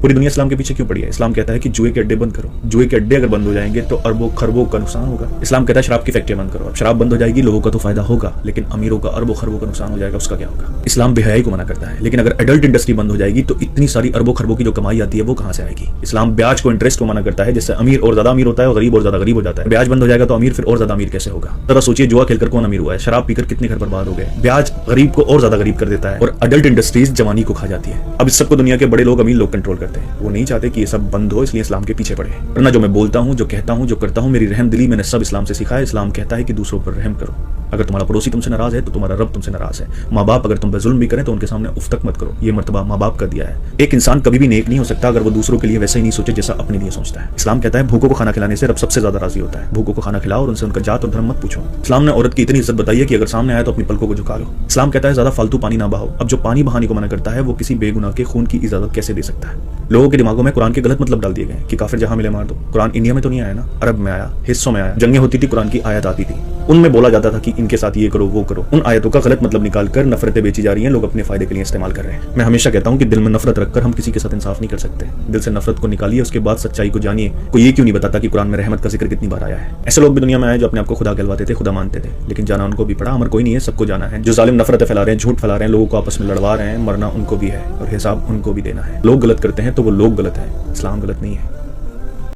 पूरी दुनिया इस्लाम के पीछे क्यों पड़ी है? इस्लाम कहता है कि जुए के अड्डे बंद करो। जुए के अड्डे अगर बंद हो जाएंगे तो अरबों खरबों का नुकसान होगा। इस्लाम कहता है शराब की फैक्ट्री बंद करो। अब शराब बंद हो जाएगी, लोगों का तो फायदा होगा, लेकिन अमीरों का अरबों खरबों का नुकसान हो जाएगा, उसका क्या होगा? इस्लाम बेहयाई को मना करता है, लेकिन अगर एडल्ट इंडस्ट्री बंद हो जाएगी तो इतनी सारी अरबों खरबों की जो कमाई आती है वो कहां से आएगी? इस्लाम ब्याज को, इंटरेस्ट को मना करता है, जिससे अमीर और ज्यादा अमीर होता है और गरीब और ज्यादा गरीब हो जाता है। ब्याज बंद हो जाएगा तो अमीर फिर और ज्यादा अमीर कैसे होगा? जरा सोचिए, जुआ खेलकर कौन अमीर हुआ है? शराब पीकर कितने घर बर्बाद हो गए? ब्याज गरीब को और ज्यादा गरीब कर देता है और अडल्ट इंडस्ट्रीज जवानी को खा जाती है। अब इस सबको दुनिया के बड़े लोग, अमीर लोग कंट्रोल करते हैं। वो नहीं चाहते कि ये सब बंद हो, इसलिए इस्लाम के पीछे पड़े। वरना जो मैं बोलता हूँ, जो कहता हूँ, जो करता हूँ, मेरी रहम दिली मैंने सब इस्लाम से सीखा है। इस्लाम कहता है कि दूसरों पर रहम करो। अगर तुम्हारा पड़ोसी तुमसे नाराज है तो तुम्हारा रब तुमसे नाराज है। माँ बाप अगर तुम पे जुल्म भी करें तो उनके सामने उफ तक मत करो। ये मर्तबा माँ बाप का दिया है। एक इंसान कभी भी नेक नहीं हो सकता अगर वो दूसरों के लिए वैसे ही नहीं सोचे जैसा अपने लिए सोचता है। इस्लाम कहता है भूखों को खाना खिलाने से रब सबसे ज्यादा राजी होता है। भूखों को खाना खिलाओ और उनसे उनका जात और धर्म मत पूछो। इस्लाम ने औरत की इतनी इज्जत बताई है कि अगर सामने आए तो अपनी पलकों को झुका लो। इस्लाम कहता है ज्यादा फालतू पानी ना बहाओ। अब जो पानी बहाने को मना करता है वो किसी बेगुनाह के खून की इजाजत कैसे दे सकता है? लोगों के दिमागों में कुरान के गलत मतलब डाल दिए गए कि काफिर जहां मिले मार दो। कुरान इंडिया में तो नहीं आया ना, अरब में आया, हिस्सों में आया। जंगें होती थी, कुरान की आयत आती थी, उनमें बोला जाता था कि इनके साथ ये करो वो करो। उन आयतों का गलत मतलब निकालकर नफरतें बेची जा रही हैं, लोग अपने फायदे के लिए इस्तेमाल कर रहे हैं। मैं हमेशा कहता हूं कि दिल में नफरत रखकर हम किसी के साथ इंसाफ नहीं कर सकते। दिल से नफरत को निकालिए, उसके बाद सच्चाई को जानिए। कोई ये क्यों नहीं बताता कि कुरान में रहमत का जिक्र कितनी बार आया है? ऐसे लोग भी दुनिया में आए जो अपने आप को खुदा कहलवाते थे, खुदा मानते थे, लेकिन जाना उनको भी पड़ा। अमर कोई नहीं है, सबको जाना है। जो जालिम नफरतें फैला रहे हैं, झूठ फैला रहे हैं, लोगों को आपस में लड़वा रहे हैं, मरना उनको भी है और हिसाब उनको भी देना है। लोग गलत करते हैं तो वो लोग गलत है, इस्लाम गलत नहीं है।